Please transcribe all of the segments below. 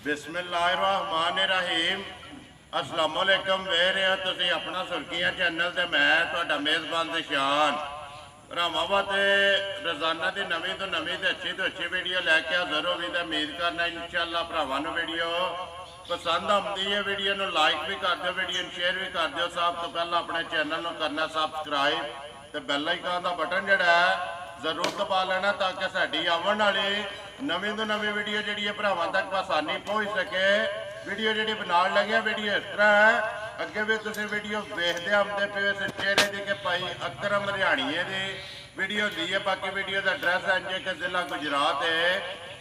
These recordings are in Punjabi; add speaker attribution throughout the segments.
Speaker 1: बिस्मिल्लाहिर्रहमानिर्रहीम अस्सलामुअलैकुम वेह रहे हो तुसीं अपना सुर्खियां चैनल ते मैं तुहाडा मेज़बान दिशान भरावां वास्ते रोज़ाना की नवीं तो नवीं ते अच्छी वीडियो लैके हाज़र होगी तो उम्मीद करना इंशाअल्लाह भरावां नूं वीडियो पसंद आती है। वीडियो नूं लाइक भी कर दो, वीडियो नूं शेयर भी कर दो। सब तो पहला अपने चैनल नूं करना सबसक्राइब तो बैल आइकन का बटन जिहड़ा है जरूर दबा लेना ताकि साडी आवन वाली नवीं तो नवीं वीडियो जी भरावां तक आसानी पहुँच सके। वीडियो जी बना लगे वीडियो इस तरह है, अगे भी तुम वीडियो वेखते आते पे इस चेहरे की कि भाई अकरम हरियाणीए की वीडियो दी है। बाकी वीडियो का एड्रैस इंज कि जिला गुजरात है,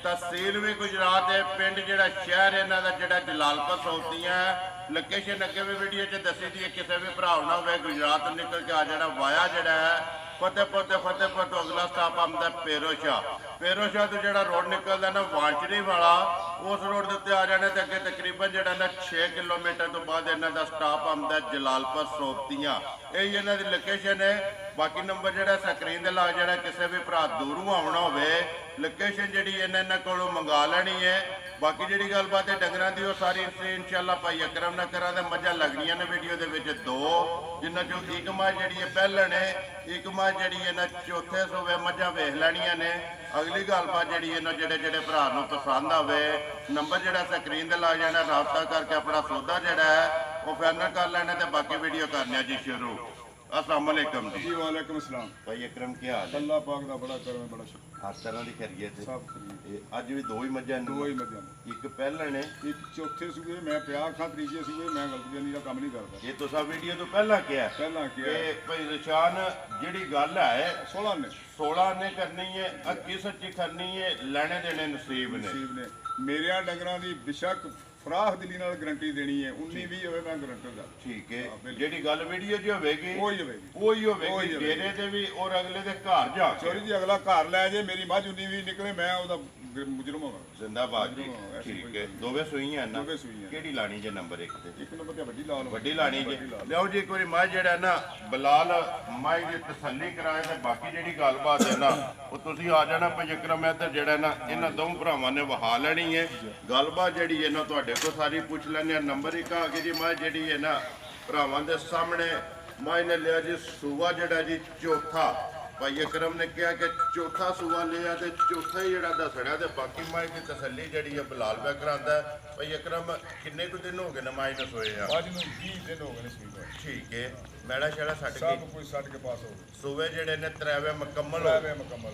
Speaker 1: तहसील भी गुजरात है, पिंड जोड़ा शहर इन्हों का जोड़ा जलालपुर सौती है। लोकेशन अगे भी वीडियो दसी दी है, किसी भी भरा ना हो गुजरात निकल के आ जाना वाया जोड़ा है फतेहपुर तो अगला स्टाप आता पेरो शाह तो जो रोड निकलता ना वांचड़ी वाला उस रोड के उत्ते आ जाने तो अगे तकरीबन जो ना 6 किलोमीटर तो बाद इन्हों का स्टाप आता जलालपुर सोपतियाँ, यही इन्हों की लोकेशन है। बाकी नंबर जो स्क्रीन के ला जो किसी भी भरा दूरों आना हो लोकेशन जी इन्होंने को मंगा लेनी है। बाकी जी गलबात है डंगर की सारी इंशाअल्लाह भाई अकरम न करा तो मझा लगनिया ने वीडियो के दो, जिन्हों चो एक मझ जी पहले ने एक मझ जी इन्हें चौथे सूबे मझा वेख लैनिया ने। अगली गलबात जी इन्होंने जोड़े भरा पसंद आए नंबर जो स्क्रीन से ला जाना, रबता करके अपना सौदा जोड़ा है वो फाइनल कर लेना तो बाकी वीडियो करने जी शुरू। अस्सलाम वालेकुम जी।
Speaker 2: वालेकुम सलाम
Speaker 1: भाई अकरम क्या हाल है?
Speaker 2: अल्लाह पाक दा बड़ा करम है, बड़ा शुक्र।
Speaker 1: हर तरह की खैरियत है।
Speaker 2: सब खरीद
Speaker 1: अज भी दो ही मझां ने,
Speaker 2: दो ही मजां
Speaker 1: एक पहले ने
Speaker 2: एक चौथे सूबे मैं पिया खा, त्रीजे सूबे मैं गलतियां का काम नहीं करता।
Speaker 1: ये तो सब वीडियो तो पहला क्या
Speaker 2: पहला क्या है
Speaker 1: भाई निशान जी गल है
Speaker 2: 16 ने
Speaker 1: 16 ने करनी है, अक्की सच्ची करनी है, लेने देने नसीब ने।
Speaker 2: नसीब ने मेरे डंगरां दी बेशक फराख दिली नाल गारंटी देनी है, 19-20 होवे मैं गारंटी दा।
Speaker 1: ठीक है जी गल वीडियो जो होगी
Speaker 2: वही होवेगी
Speaker 1: वही होगी डेरे दे भी और अगले दे घर जा
Speaker 2: चोरी जी अगला घर लै जे मेरी मझ 19-20 निकले मैं ओदा मुजरम होवां।
Speaker 1: जिंदाबाद जी। ठीक है दोवे सुईयां ना,
Speaker 2: दोवे सुईयां
Speaker 1: केड़ी लानी जे नंबर 1 ते?
Speaker 2: एक नंबर ते वड्डी ला लो,
Speaker 1: वड्डी लानी जे लियो जी। एक बार मां जेड़ा ना बलाल माई दी तसल्ली कराए ते बाकी जेड़ी गलबात है ना वो तुसीं आ जाना पंजकरम इधर जेड़ा ना इन्हां दो भरावां ने वहा लेनी है। गलबात जेड़ी है ना तुहाडे को सारी पूछ लैने। नंबर 1 आ गई जी मां जेड़ी है ना भरावां दे सामने मां ने लिया जी सूबा जेड़ा जी चौथा। भाई अकरम ने कहा कि चौथा सूबा लिया तो चौथा ही जरा दसना तो बाकी माई की तसल्ली जी है बलाल पे कराता है। भाई अकरम किन्ने कुछ दिन हो गए ना माई ने सोए हैं?
Speaker 2: 20 दिन हो गए सूबे।
Speaker 1: ठीक है मैड़ा शैड़ा सट
Speaker 2: सब कुछ सट के पास हो गए
Speaker 1: सूबे जेडे ने 3 मुकम्मल हो गए।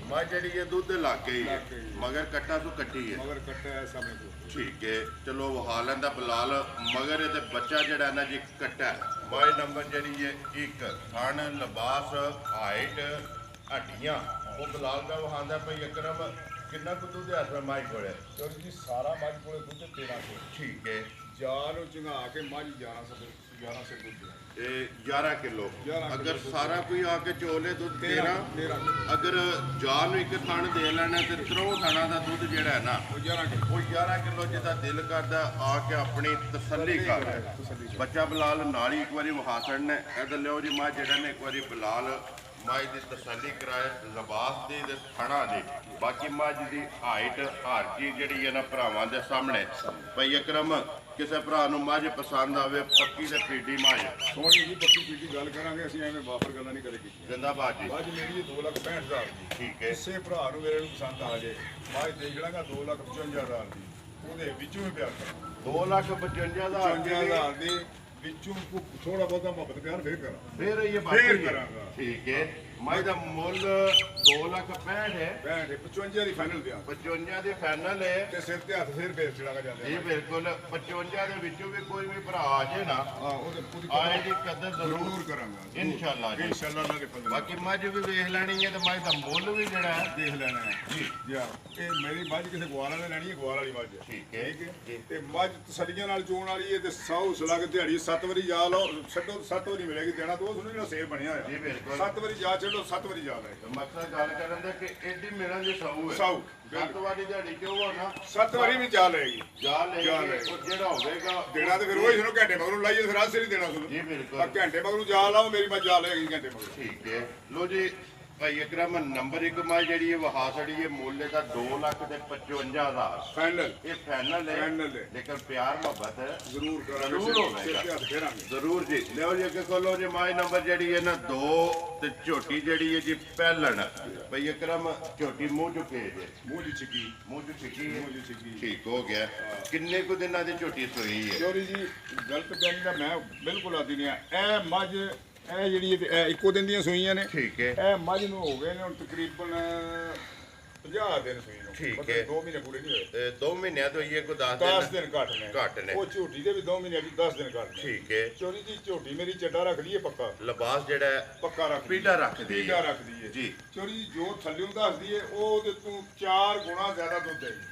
Speaker 1: मां जी है दुध लाके ही है मगर कट्टा तो कट्टी है
Speaker 2: मगर कट्टा है सामने को।
Speaker 1: ठीक है चलो वहा लेंदा बलाल मगर ये बच्चा जड़ा ना जी कट्टा है। माई नंबर जी है 1 थन लिबास हाइट हड्डियां वो बलाल का वहांदा भाई अकरम किन्ना कुछ दूध है माई को
Speaker 2: चोरी जी सारा मझ को दुध 13 किलो।
Speaker 1: ठीक है
Speaker 2: जाल चंगा के मझ 11 से दूध
Speaker 1: 11 किलो।
Speaker 2: 11
Speaker 1: अगर सारा कोई आके चोले दूध 13 अगर जाल एक थन दे लेना तो 3 थना का दूध जोड़ा है ना वो 11 किलो जिदा दिल करता आके अपनी तसल्ली कर बच्चा बलाल नाल ही एक बार वहा छड़ना। इधर लियो जी मां जेड़ा ने एक बार बलाल मझ की तसल्ली कराए लिबास की थणा की। बाकी मझ की हाइट हर चीज जी है ना भरावां दे सामने। भाई अकरम किसी भरा मझ पसंद आवे पक्की ते पीडी मझ
Speaker 2: सोनी जी पक्की पीडी गल करांगे असं एवं वापर गल्लां नहीं करेगी।
Speaker 1: जिंदाबाद जी।
Speaker 2: मझ मेरी 2,65,000 की।
Speaker 1: ठीक है
Speaker 2: किसी भरा मेरे पसंद आ जाए मझ देख लांगा 2,55,000 की ਉਹਦੇ ਵਿੱਚੋਂ ਵੀ ਪਿਆਰ ਕਰਾਂ
Speaker 1: 2,55,000
Speaker 2: ਦੇ ਵਿੱਚੋਂ ਥੋੜਾ ਬਹੁਤਾ ਮੁਹੱਬਤ ਪਿਆਰ ਫੇਰ ਕਰਾਂ
Speaker 1: फिर ये
Speaker 2: ਫੇਰ
Speaker 1: बाकी
Speaker 2: ਕਰਾਂਗਾ।
Speaker 1: ठीक है मझ का मुल 2,65,000 है
Speaker 2: 55 ਦੀ ਫਾਈਨਲ ਪਿਆ
Speaker 1: 55 ਦੀ ਫਾਈਨਲ ਹੈ
Speaker 2: ਤੇ ਸਿਰ ਤੇ ਹੱਥ ਫੇਰ ਫੇਰ ਚੜਾਗਾ ਜਾਂਦੇ
Speaker 1: ਜੀ ਬਿਲਕੁਲ 55 ਦੇ ਵਿੱਚੋਂ ਵੀ ਕੋਈ ਵੀ ਭਰਾ ਆ ਜੇ ਨਾ
Speaker 2: ਹਾਂ ਉਹਦੇ ਪੂਰੀ
Speaker 1: ਆਏ ਦੀ ਕਦਰ
Speaker 2: ਜ਼ਰੂਰ ਕਰਾਂਗਾ
Speaker 1: ਇਨਸ਼ਾਅੱਲਾ ਜੀ।
Speaker 2: ਇਨਸ਼ਾਅੱਲਾ ਅੱਲਾਹ ਦੇ ਫਜ਼ਲ ਨਾਲ।
Speaker 1: ਬਾਕੀ ਮੱਝ ਵੀ ਵੇਖ ਲੈਣੀ ਹੈ ਤੇ ਮੱਝ ਦਾ ਮੁੱਲ ਵੀ ਜਿਹੜਾ ਹੈ
Speaker 2: ਦੇਖ ਲੈਣਾ ਹੈ
Speaker 1: ਜੀ
Speaker 2: ਯਾਰ ਇਹ ਮੇਰੀ ਮੱਝ ਕਿਸੇ ਗਵਾਲਾਂ ਨੇ ਲੈਣੀ ਹੈ, ਗਵਾਲ ਵਾਲੀ ਮੱਝ ਹੈ।
Speaker 1: ਠੀਕ ਹੈ
Speaker 2: ਠੀਕ ਹੈ ਤੇ ਮੱਝ ਤਸੱਲੀਆਂ ਨਾਲ ਚੋਣ ਵਾਲੀ ਹੈ ਤੇ 100 ਹੌਸਲਾ ਕੇ ਦਿਹਾੜੀ 7 ਵਾਰੀ ਜਾ ਲਓ ਛੱਡੋ 7 ਵਾਰੀ ਮਿਲੇਗੀ ਦੇਣਾ ਤਾਂ ਉਹ ਸੁਣੋ ਜਿਹੜਾ ਸੇਰ ਬਣਿਆ
Speaker 1: ਜੀ
Speaker 2: ਹੋਇਆ
Speaker 1: ਬਿਲਕੁਲ
Speaker 2: 7 ਵਾਰੀ ਜਾ ਛੱਡੋ 7 ਵਾਰੀ ਜਾ ਲੈ
Speaker 1: ਮਕਸਦ ਗੱਲ ਕਰਨ ਦਾ ਕਿ ਐਡੀ ਮਿਲਣ ਦੀ ਸੌ ਹੈ
Speaker 2: ਸੌ
Speaker 1: ਸੱਤ ਵਾਰੀ ਦਿਹਾੜੀ ਕਿਉਂ ਹੋ ਨਾ
Speaker 2: 7 ਵਾਰੀ ਵੀ ਜਾ ਲਏਗੀ
Speaker 1: ਜਾ ਲੈ ਉਹ ਜਿਹੜਾ ਹੋਵੇਗਾ
Speaker 2: ਦੇਣਾ ਤੇ ਫਿਰ ਉਹ ਸੁਣੋ ਘੰਟੇ ਮਗਰੋਂ ਲਾਈਏ ਫਿਰ ਆਸੇ ਨਹੀਂ ਦੇਣਾ ਸੁਣੋ
Speaker 1: ਜੀ
Speaker 2: ਆ
Speaker 1: ਬਿਲकुल
Speaker 2: ਘੰਟੇ ਮਗਰੋਂ ਜਾ ਲਾਓ ਮੇਰੀ ਮੱਝ ਜਾ ਲਏਗੀ ਘੰਟੇ ਮਗਰੋਂ।
Speaker 1: ठीक है लो जी ਭਾਈ ਅਕਰਮ ਨੰਬਰ 1 ਮਾਈ ਜਿਹੜੀ ਇਹ ਵਹਾ ਛੜੀ ਇਹ ਮੁੱਲ ਦਾ 2,55,000
Speaker 2: ਫਾਈਨਲ
Speaker 1: ਇਹ ਫਾਈਨਲ ਹੈ
Speaker 2: ਫਾਈਨਲ ਹੈ।
Speaker 1: ਲੇਕਿਨ ਪਿਆਰ ਮੁਹੱਬਤ
Speaker 2: ਜ਼ਰੂਰ
Speaker 1: ਜ਼ਰੂਰ ਹੋਵੇਗਾ।
Speaker 2: ਸਿਰ ਤੇ ਹੱਥ ਫੇਰਾਂਗੇ।
Speaker 1: ਜ਼ਰੂਰ ਜੀ ਲਿਓ ਜੀ ਅੱਗੇ ਕੋਲੋ ਜੀ ਮਾਈ ਨੰਬਰ ਜਿਹੜੀ ਹੈ ਨਾ 2 ਤੇ ਝੋਟੀ ਜਿਹੜੀ ਹੈ ਜੀ ਪਹਿਲਣ ਭਾਈ ਅਕਰਮ ਝੋਟੀ ਮੂੰਹ ਚੁੱਕੇ ਜੇ
Speaker 2: ਮੂੰਹ ਦੀ ਚਿੱਕੀ
Speaker 1: ਮੂੰਹ ਚ ਛਿੱਕੀ ਹੈ।
Speaker 2: ਮੂੰਹ ਦੀ ਚਿੱਕੀ
Speaker 1: ਠੀਕ ਹੋ ਗਿਆ ਕਿੰਨੇ ਕੁ ਦਿਨਾਂ ਦੀ ਝੋਟੀ ਸੋਈ ਹੈ
Speaker 2: ਚੋਰੀ ਜੀ ਗਲਤ ਬਿਆਨੀ ਦਾ ਮੈਂ ਬਿਲਕੁਲ ਆਦੀ ਨਹੀਂ ਆ ਇਹ ਮੱਝ ਇਹ ਜਿਹੜੀ ਇਹ ਇੱਕੋ ਦਿਨ ਦੀਆਂ ਸੂਈਆਂ ਨੇ
Speaker 1: ਠੀਕ ਹੈ
Speaker 2: ਇਹ ਮੱਝ ਨੂੰ ਹੋ ਗਏ ਨੇ ਹੁਣ ਤਕਰੀਬਨ 50 ਦਿਨ ਸੂਈ ਨੂੰ
Speaker 1: ਠੀਕ
Speaker 2: ਮਤਲਬ
Speaker 1: ਹੈ।
Speaker 2: 2 ਮਹੀਨੇ ਪੂਰੇ ਨਹੀਂ ਹੋਏ
Speaker 1: ਤੇ 2 ਮਹੀਨਿਆਂ ਤੋਂ ਇਹ ਕੋ 10
Speaker 2: 10
Speaker 1: ਦਿਨ
Speaker 2: ਦਿਨ ਘੱਟ ਨੇ
Speaker 1: ਘੱਟ ਨੇ।
Speaker 2: ਉਹ ਝੋਟੀ ਦੇ ਵੀ 2 ਮਹੀਨੇ ਵੀ 10 ਦਿਨ ਘੱਟ ਨੇ
Speaker 1: ਠੀਕ ਹੈ
Speaker 2: ਚੋਰੀ ਜੀ ਝੋਟੀ ਮੇਰੀ ਚੱਡਾ ਰੱਖ ਲਈਏ ਪੱਕਾ
Speaker 1: ਲਿਬਾਸ ਜਿਹੜਾ ਹੈ
Speaker 2: ਪੱਕਾ ਰੱਖ ਲਈਏ।
Speaker 1: ਪੀੜਾ ਰੱਖਦੀ ਹੈ।
Speaker 2: ਪੀੜਾ ਰੱਖਦੀ ਹੈ
Speaker 1: ਜੀ।
Speaker 2: ਚੋਰੀ ਜੀ ਜੋ ਥੱਲੇ ਦੱਸਦੀ ਹੈ ਉਹ ਤੇ ਤੂੰ 4 ਗੁਣਾ ਜ਼ਿਆਦਾ ਦੁੱਧ ਦੇਗੀ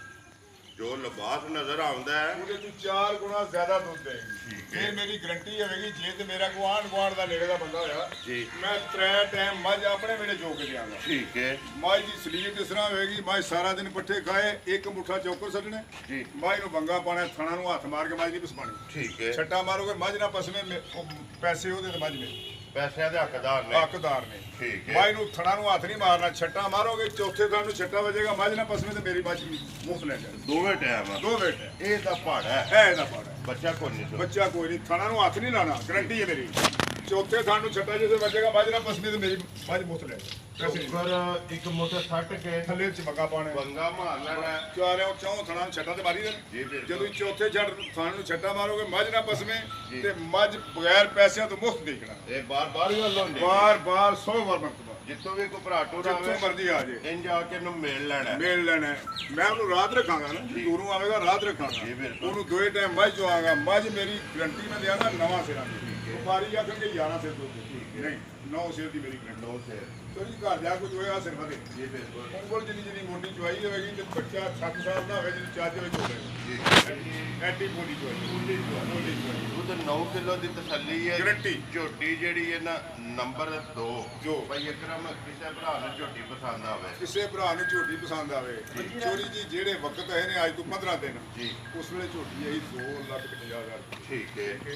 Speaker 1: ਜੋ ਲਿਬਾਸ ਨਜ਼ਰ ਆਉਂਦਾ ਹੈ
Speaker 2: ਉਹਦੇ ਤੂੰ 4 ਗੁਣਾ ਜ਼ਿਆਦਾ ਦੁੱਧ ਦੇਗੀ
Speaker 1: ਠੀਕ ਹੈ।
Speaker 2: ਇਹ ਮੇਰੀ ਗਰੰਟੀ ਹੋਵੇਗੀ ਜੇ ਤੇ ਮੇਰਾ ਕੋ ਆਂਢ ਦਾ ਨੇੜੇ ਦਾ ਬੰਦਾ ਹੋਇਆ
Speaker 1: ਜੀ
Speaker 2: ਮੈਂ 3 ਟਾਈਮ ਮੱਝ ਆਪਣੇ ਵੇਲੇ ਜੋ ਕੇ ਦਿਆਂਗਾ
Speaker 1: ਠੀਕ ਹੈ
Speaker 2: ਮੱਝ ਦੀ ਸਲੀਪ ਇਸ ਤਰ੍ਹਾਂ ਹੋਵੇਗੀ ਮੱਝ ਸਾਰਾ ਦਿਨ ਪੱਠੇ ਖਾਏ ਇੱਕ ਮੁੱਠਾ ਚੌਕਰ ਛੱਡਣੇ
Speaker 1: ਜੀ
Speaker 2: ਮੱਝ ਨੂੰ ਬੰਗਾ ਪਾਣਾ ਥਣਾ ਨੂੰ ਹੱਥ ਮਾਰ ਕੇ ਮੱਝ ਨਹੀਂ ਪਸਮਾਣੀ
Speaker 1: ਠੀਕ ਹੈ
Speaker 2: ਛੱਟਾ ਮਾਰੋਗੇ ਮੱਝ ਨਾ ਪਸਮੇ ਉਹ ਪੈਸੇ ਉਹਦੇ ਤੇ ਮੱਝ ਨੇ
Speaker 1: ਪੈਸਿਆਂ ਦੇ ਹੱਕਦਾਰ ਨੇ
Speaker 2: ਹੱਕਦਾਰ ਨੇ
Speaker 1: ਠੀਕ ਹੈ
Speaker 2: ਮੱਝ ਨੂੰ ਥਣਾ ਨੂੰ ਹੱਥ ਨਹੀਂ ਮਾਰਨਾ ਛੱਟਾ ਮਾਰੋਗੇ ਚੌਥੇ ਥਣ ਨੂੰ ਛੱਟਾ ਵਜੇਗਾ ਮੱਝ ਨਾ ਪਸਮੇ ਤੇ ਮੇਰੀ ਮੱਝ ਮੁਫਤ ਲੈ ਜਾਏ
Speaker 1: ਦੋਵੇਂ ਟਾਈਮ
Speaker 2: ਦੋ ਬੇਟੇ
Speaker 1: ਇਹ ਤਾਂ ਪਹਾੜਾ ਹੈ
Speaker 2: ਇਹ ਇਹਦਾ ਪਾੜਾ
Speaker 1: ਬੱਚਾ ਕੋਈ ਨਹੀਂ ਸੋ
Speaker 2: ਬੱਚਾ ਕੋਈ ਨਹੀਂ ਥਣਾ ਨੂੰ ਹੱਥ ਨਹੀਂ ਲਾਣਾ ਗਰੰਟੀ ਹੈ ਮੇਰੀ ਚੌਥੇ ਥਣ ਨੂੰ ਛੱਟਾ ਜਿਹਦੇ ਵਜੇਗਾ ਮੱਝ ਨਾ ਪਸਮੇ ਤੇ ਮੇਰੀ ਮੱਝ ਮੁਫਤ ਲੈ ਜਾਏ ਪੈਸੇ ਨਹੀਂ।
Speaker 1: ਉੱਪਰ ਇੱਕ ਮੋਟਰ ਸੱਟ ਕੇ
Speaker 2: ਥੱਲੇ ਚ ਮੱਗਾ ਪਾਣੇ
Speaker 1: ਬੰਗਾ ਮਾਰ ਲੈਣਾ
Speaker 2: ਚਾਰਿਆਂ ਚੌਂ ਥਣਾ ਨੂੰ ਛੱਟਾ ਤੇ ਮਾਰੀ ਦੇ
Speaker 1: ਜੀ ਬਿਲਕੁਲ
Speaker 2: ਜਦੋਂ ਚੌਥੇ ਛੱਡ ਥਣ ਨੂੰ ਛੱਟਾ ਮਾਰੋਗੇ ਮੱਝ ਨਾ ਪਸਮੇ
Speaker 1: ਜੀ।
Speaker 2: ਤੇ ਮੱਝ ਬਗੈਰ ਪੈਸਿਆਂ ਤੋਂ ਮੁਫਤ ਦੇਖਣਾ
Speaker 1: ਇਹ ਬਾਰ ਗੱਲ ਹੁੰਦੀ
Speaker 2: ਬਾਰ 100 ਵਾਰ ਮੰਗਦਾ
Speaker 1: ਜਿੱਥੋਂ ਵੀ ਕੋਈ ਭਰਾ ਟੁਰਾ
Speaker 2: ਜਿੱਥੋਂ
Speaker 1: ਆਵੇ
Speaker 2: ਮਰਜ਼ੀ ਆ ਜੇ
Speaker 1: ਇੰਜ ਆ ਕੇ ਇਹਨੂੰ ਮਿਲ ਲੈਣਾ
Speaker 2: ਮੇਲ ਲੈਣਾ ਹੈ। ਮੈਂ ਉਹਨੂੰ ਰਾਤ ਰੱਖਾਂਗਾ ਨਾ ਦੂਰੋਂ ਆਵੇਗਾ ਰਾਤ ਰੱਖਾਂਗਾ
Speaker 1: ਜੀ, ਬਿਲਕੁਲ।
Speaker 2: ਉਹਨੂੰ ਦੋਏ ਟਾਈਮ ਮੱਝ ਚਵਾਂਗਾ ਮੱਝ ਮੇਰੀ ਗਰੰਟੀ ਮੈਂ ਦਿਆਂਗਾ ਨਵਾਂ ਸਿਰਾਂ ਦੀ ਵਪਾਰੀ ਆਖਣਗੇ 11 ਸਿਰ ਦੁੱਧ ਨਹੀਂ 9 ਸਿਰ ਦੀ ਮੇਰੀ ਗਰੰਟੀ
Speaker 1: ਨੋ ਸੇ
Speaker 2: ਚੋਰੀ ਘਰ ਜਾ ਕੇ ਚੋਇਆ ਸਿਰ ਵਧੇ
Speaker 1: ਜੀ ਬਿਲਕੁਲ
Speaker 2: ਉਂਗਲ ਜਿੰਨੀ ਮੋਟੀ ਚਵਾਈ ਹੋਵੇਗੀ ਤੇ ਬੱਚਾ 7 ਸਾਲ ਦਾ ਹੋਵੇ ਜਿਹਨੂੰ ਚੱਜ ਵਿੱਚ ਹੋਵੇ
Speaker 1: ਜੀ
Speaker 2: ਐਡੀ ਬੋਲੀ ਚਵਾਈ ਬੋਲੀ ਚਵਾਈ
Speaker 1: ਦੁੱਧ 9 ਕਿਲੋ ਦੀ ਤਸੱਲੀ ਹੈ
Speaker 2: ਗਰੰਟੀ
Speaker 1: ਝੋਟੀ ਜਿਹੜੀ ਹੈ ਨਾ ਨੰਬਰ 2
Speaker 2: ਜੋ।
Speaker 1: ਭਾਈ ਅਕਰਮ ਕਿਸੇ ਭਰਾ ਨੂੰ ਝੋਟੀ ਪਸੰਦ ਆਵੇ
Speaker 2: ਕਿਸੇ ਭਰਾ ਨੂੰ ਝੋਟੀ ਪਸੰਦ ਆਵੇ ਚੋਰੀ ਜੀ ਜਿਹੜੇ ਵਕਤ ਹੈ ਨੇ ਅੱਜ ਤੋਂ 15 ਦਿਨ
Speaker 1: ਜੀ
Speaker 2: ਉਸ ਵੇਲੇ ਝੋਟੀ ਆਈ 2,50,000
Speaker 1: ਠੀਕ ਹੈ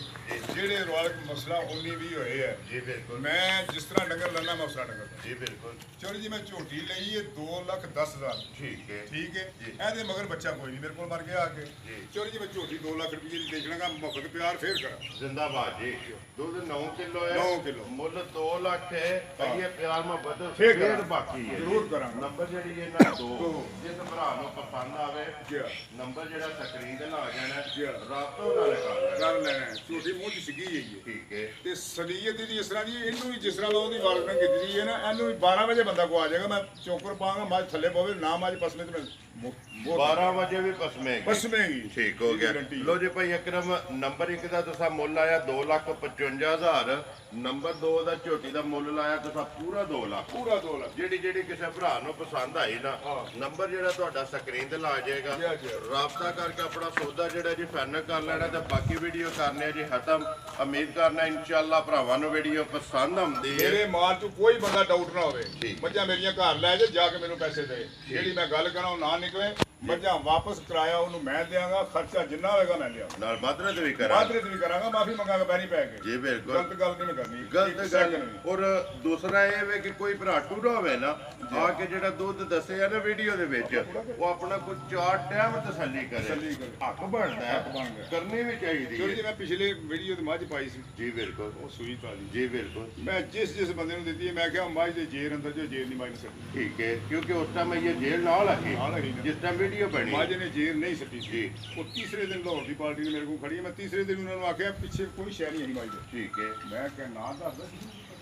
Speaker 2: ਜਿਹੜੇ ਰੋਇਲ ਮਸਲਾ 19-20 ਹੋਏ ਹੈ
Speaker 1: ਜੀ ਬਿਲਕੁਲ
Speaker 2: ਮੈਂ ਜਿਸ ਤਰ੍ਹਾਂ ਡੰਗਰ ਲੈਣਾ ਮੈਂ ਉਸ ਤਰ੍ਹਾਂ ਡੰਗਰ ਲੈਂਦਾ।
Speaker 1: ਜੀ ਬਿਲਕੁਲ
Speaker 2: ਚੋਰੀ ਜੀ ਮੈਂ ਝੋਟੀ ਲਈ ਹੈ 2,10,000
Speaker 1: ਠੀਕ ਹੈ
Speaker 2: ਠੀਕ ਹੈ
Speaker 1: ਜੀ।
Speaker 2: ਇਹਦੇ ਮਗਰ ਬੱਚਾ ਕੋਈ ਨਹੀਂ ਮੇਰੇ ਕੋਲ ਮਰ ਗਿਆ ਆ ਕੇ
Speaker 1: ਜੀ।
Speaker 2: ਚੋਰੀ ਜੀ ਮੈਂ ਝੋਟੀ 2 ਲੱਖ ਰੁਪਏ ਦੀ ਦੇਖ ਲਾਂਗਾ ਮੁਹੱਬਤ ਪਿਆਰ ਫੇਰ ਕਰਾਂ
Speaker 1: ਜ਼ਿੰਦਾਬਾਦ ਜੀ ਦੁੱਧ 9 ਕਿਲੋ ਹੈ
Speaker 2: 9 ਕਿਲੋ।
Speaker 1: ਮੁੱਲ 2 ਲੱਖ ਹੈ ਭਾਈ ਇਹ ਪਿਆਰ ਮੁਹੱਬਤ
Speaker 2: ਫੇਰ
Speaker 1: ਫੇਰ
Speaker 2: ਕਰਾਂ।
Speaker 1: ਬਾਕੀ ਹੈ
Speaker 2: ਜ਼ਰੂਰ ਕਰਾਂਗਾ।
Speaker 1: ਨੰਬਰ ਜਿਹੜੀ ਹੈ ਨਾ 2
Speaker 2: ਦੋ।
Speaker 1: ਜਿਸ ਭਰਾ ਨੂੰ ਪਸੰਦ ਆਵੇ
Speaker 2: ਜੀ
Speaker 1: ਨੰਬਰ ਜਿਹੜਾ ਸਕਰੀਨ ਤੇ ਲਾ ਜਾਣਾ
Speaker 2: ਜੀ।
Speaker 1: ਰਾਤੋਂ ਨਾਲ ਕਰ ਲੈਣਾ
Speaker 2: ਕਰ ਲੈਣਾ ਹੈ। ਝੋਟੀ ਮੂੰਹ ਚ ਸਿੱਗੀ ਹੈਗੀ ਹੈ
Speaker 1: ਠੀਕ ਹੈ
Speaker 2: ਤੇ ਸਲੀਅਤ ਦੀ ਇਸ ਤਰ੍ਹਾਂ ਦੀ ਇਹਨੂੰ ਵੀ ਜਿਸ ਤਰ੍ਹਾਂ ਮੈਂ ਉਹਦੀ ਵਾਲਕਣ ਕੀਤੀ ਜੀ ਹੈ ਨਾ ਇਹਨੂੰ ਵੀ 12 ਵਜੇ ਬੰਦਾ ਕੋ ਆ ਜਾਏਗਾ ਮੈਂ ਚੋਕਰ ਪਾਵਾਂਗਾ ਮੱਝ ਥੱਲੇ ਪਵੇ ਨਾ ਮੱਝ ਪਸਮੇ ਤੇ ਮੈਂ
Speaker 1: 12 ਵਜੇ ਵੀ ਪਸਮੇਗੀ
Speaker 2: ਪਸਮੇਗੀ
Speaker 1: ਠੀਕ ਹੋ ਗਿਆ
Speaker 2: ਗਾਰੰਟੀ।
Speaker 1: ਲੋ ਜੀ ਭਾਈ ਅਕਰਮ ਨੰਬਰ 1 ਦਾ ਤੁਸੀਂ ਮੁੱਲ ਆਇਆ 2,55,000 ਨੰਬਰ 2 ਦਾ ਝੋਟੀ ਦਾ ਮੁੱਲ ਲਾਇਆ ਤੁਸੀਂ ਪੂਰਾ 2 ਲੱਖ
Speaker 2: ਪੂਰਾ 2 ਲੱਖ
Speaker 1: ਜਿਹੜੀ ਕਿਸੇ ਭਰਾ ਨੂੰ ਪਸੰਦ ਆਈ ਨਾ
Speaker 2: ਹਾਂ।
Speaker 1: ਨੰਬਰ ਜਿਹੜਾ ਤੁਹਾਡਾ ਸਕਰੀਨ ਤੇ ਲਾ ਜਾਏਗਾ
Speaker 2: ਜੀ, ਜੀ।
Speaker 1: ਰਾਬਤਾ ਕਰਕੇ ਆਪਣਾ ਸੌਦਾ ਜਿਹੜਾ ਜੀ ਫਾਈਨਲ ਕਰ ਲੈਣਾ ਤੇ ਬਾਕੀ ਵੀਡੀਓ ਕਰਨੇ ਆ ਜੀ ਖਤਮ ਉਮੀਦ ਕਰਨਾ ਇਨਸ਼ਾਅੱਲਾ ਭਰਾਵਾਂ ਨੂੰ ਵੀਡੀਓ ਪਸੰਦ ਆਉਂਦੀ ਹੈ
Speaker 2: ਮੇਰੇ ਮਾਲ ਚ ਕੋਈ ਬੰਦਾ ਡਾਊਟ ਨਾ ਹੋਵੇ
Speaker 1: ਠੀਕ।
Speaker 2: ਮੱਝਾਂ ਮੇਰੀਆਂ ਘਰ ਲੈ ਜਾ ਕੇ ਮੈਨੂੰ ਪੈਸੇ ਦੇ ਜਿਹੜੀ ਮੈਂ ਗੱਲ ਕਰਾਂ ਉਹ ਨਾ ਨਿਕਲੇ ਮੱਝਾਂ ਵਾਪਸ ਕਰਾਇਆ ਉਹਨੂੰ ਮੈਂ ਦਿਆਂਗਾ ਖਰਚਾ ਜਿੰਨਾ ਹੋਏਗਾ ਮੈਂ ਲਿਆ
Speaker 1: ਨਾਲ ਮਾਤਰਤ ਵੀ ਕਰਾਂ
Speaker 2: ਬਾਅਦ ਵਿੱਚ ਵੀ ਕਰਾਂਗਾ ਮਾਫੀ ਮੰਗਾਂਗਾ ਪੈਰੀ ਪੈ ਕੇ
Speaker 1: ਜੀ ਬਿਲਕੁਲ
Speaker 2: ਗਲਤ ਗੱਲ ਨਹੀਂ ਮੈਂ ਕਰਨੀ
Speaker 1: ਗਲਤ
Speaker 2: ਇੱਕ
Speaker 1: ਗੱਲ
Speaker 2: second ਨਹੀਂ।
Speaker 1: ਔਰ ਦੂਸਰਾ ਇਹ ਵੇ ਕਿ ਕੋਈ ਭਰਾ ਟੂਰਾ ਹੋਵੇ ਨਾ ਆ ਕੇ ਜਿਹੜਾ ਦੁੱਧ ਦੱਸਿਆ ਨਾ ਵੀਡੀਓ ਦੇ ਵਿੱਚ ਉਹ ਆਪਣਾ ਕੋਈ 4 ਟਾਈਮ ਤਸੱਲੀ ਕਰੇ
Speaker 2: ਤਸੱਲੀ ਕਰੇ।
Speaker 1: ਹੱਕ ਬਣਦਾ ਹੈ
Speaker 2: ਬਣ ਗਿਆ।
Speaker 1: ਕਰਨੀ ਵੀ ਚਾਹੀਦੀ
Speaker 2: ਕਿਉਂਕਿ
Speaker 1: ਹੈ
Speaker 2: ਜੀ ਮੈਂ ਪਿਛਲੇ ਵੀਡੀਓ ਤੇ ਮੱਝ ਪਾਈ ਸੀ
Speaker 1: ਜੀ ਬਿਲਕੁਲ
Speaker 2: ਉਹ ਸੂਈ ਤਾਲੀ
Speaker 1: ਜੀ ਬਿਲਕੁਲ
Speaker 2: ਮੈਂ ਜਿਸ ਬੰਦੇ ਨੂੰ ਦਿੱਤੀ ਹੈ, ਮੈਂ ਕਿਹਾ ਮੱਝ ਦੇ ਜੇਰ ਅੰਦਰ ਜੋ ਜੇਰ ਨਹੀਂ ਮੱਝ ਨੂੰ ਸੱਟੀ
Speaker 1: ਠੀਕ ਹੈ ਕਿਉਂਕਿ ਉਸ ਟਾਈਮ ਇਹ ਜੇਲ੍ਹ ਨਾਲ ਹੈ
Speaker 2: ਨਾਲ ਹੈਗੀ ਨਾ।
Speaker 1: ਜਿਸ ਟਾਈਮ ਵੀਡੀਓ ਬਣੀ
Speaker 2: ਮੱਝ ਨੇ ਜੇਰ ਨਹੀਂ ਸੱਟੀ ਸੀ
Speaker 1: ਜੀ।
Speaker 2: ਉਹ ਤੀਸਰੇ ਦਿਨ ਲਾਹੌਰ ਦੀ ਪਾਰਟੀ ਨੇ ਮੇਰੇ ਕੋਲ ਖੜੀ ਹੈ ਮੈਂ ਤੀਸਰੇ ਦਿਨ ਉਹਨਾਂ ਨੂੰ ਆਖਿਆ ਪਿੱਛੇ ਕੋਈ ਸ਼ੈ ਨਹੀਂ ਹੈ ਮੱਝ ਦੇ
Speaker 1: ਠੀਕ ਹੈ
Speaker 2: ਮੈਂ ਕਿਹਾ ਨਾ ਦੱਸਦਾ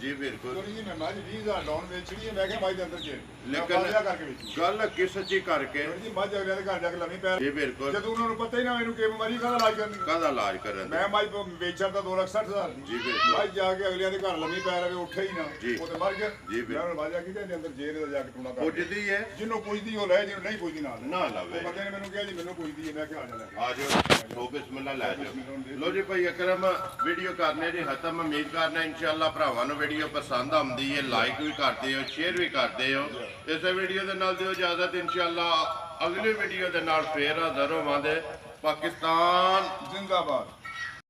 Speaker 1: ਜੀ ਬਿਲਕੁਲ
Speaker 2: ਚੋਰੀ ਜੀ ਮੈਂ ਮੱਝ 20,000 ਡਾਊਨ ਵੇਚਣੀ ਹੈ ਮੈਂ ਕਿਹਾ ਮੱਝ ਦੇ ਅੰਦਰ ਜੇਰ
Speaker 1: ਲੇਕਿਨ
Speaker 2: ਕਰਕੇ ਵੇਚੀ
Speaker 1: ਗੱਲ ਕਿਸ ਚੀ ਕਰਕੇ
Speaker 2: ਚੋਰੀ ਜੀ ਮੱਝ ਅਗਲਿਆਂ ਦੇ ਘਰ ਜਾ ਕੇ ਲੰਮੀ ਪੈ
Speaker 1: ਜੀ ਬਿਲਕੁਲ
Speaker 2: ਜਦੋਂ ਉਹਨਾਂ ਨੂੰ ਪਤਾ ਹੀ ਨਾ ਮੈਨੂੰ ਕਿ ਬਿਮਾਰੀ ਕਾਹਦਾ ਇਲਾਜ ਕਰਨੀ
Speaker 1: ਕਾਹਦਾ ਇਲਾਜ ਕਰਨ ਦਾ
Speaker 2: ਮੈਂ ਮੱਝ ਵੇਚਿਆ ਤਾਂ 2,60,000 ਦੀ
Speaker 1: ਜੀ ਬਿਲਕੁਲ
Speaker 2: ਮੱਝ ਜਾ ਕੇ ਅਗਲਿਆਂ ਦੇ ਘਰ ਲੰਮੀ ਪੈ ਰਵੇ ਉੱਠੇ ਹੀ ਨਾ
Speaker 1: ਜੀ।
Speaker 2: ਉਹ ਤੇ ਮਰ ਗਿਆ
Speaker 1: ਜੀ ਬਿਲਕੁਲ।
Speaker 2: ਮੈਂ ਉਹਨੂੰ ਬਾਜਾ ਕਿਤੇ ਦੇ ਅੰਦਰ ਜੇਰ ਦਾ ਜਾ ਕੇ ਟੂਣਾ ਕਰ
Speaker 1: ਪੁੱਜਦੀ ਹੈ
Speaker 2: ਜਿਹਨੂੰ ਪੁੱਛਦੀ ਉਹ ਲੈ ਜਿਹਨੂੰ ਨਹੀਂ ਪੁੱਛਦੀ ਨਾ ਲੈ।
Speaker 1: ਨਾ
Speaker 2: ਉਹ
Speaker 1: ਲਵੇ
Speaker 2: ਬੰਦੇ ਨੇ ਮੈਨੂੰ ਕਿਹਾ ਜੀ ਮੈਨੂੰ ਪੁੱਛਦੀ ਹੈ ਮੈਂ ਕਿਹਾ ਆ ਜਾ ਲੈ
Speaker 1: ਆ ਜਾਓ ਲੋ ਬਿਸਮਿਲ੍ਲਾ ਲੈ ਜਾਓ ਲੋ ਜੀ ਭਾਈ ਅਕਰਮ ਵੀਡੀਓ ਕਰਨੇ ਜੀ ਖਤਮ ਉਮੀਦ ਕਰਨਾ ਇਨਸ਼ਾਅੱਲਾ ਭਰਾਵਾਂ ਨੂੰ ਵੀਡੀਓ ਪਸੰਦ ਆਉਂਦੀ ਹੈ ਲਾਈਕ ਵੀ ਕਰਦੇ ਹੋ ਸ਼ੇਅਰ ਵੀ ਕਰਦੇ ਹੋ ਇਸੇ ਵੀਡੀਓ ਦੇ ਨਾਲ ਦਿਓ ਇਜਾਜ਼ਤ ਇਨਸ਼ਾਅੱਲਾ ਅਗਲੀ ਵੀਡੀਓ ਦੇ ਨਾਲ ਫੇਰ ਹਾਜ਼ਰ ਹੋਵਾਂਗੇ ਪਾਕਿਸਤਾਨ
Speaker 2: ਜ਼ਿੰਦਾਬਾਦ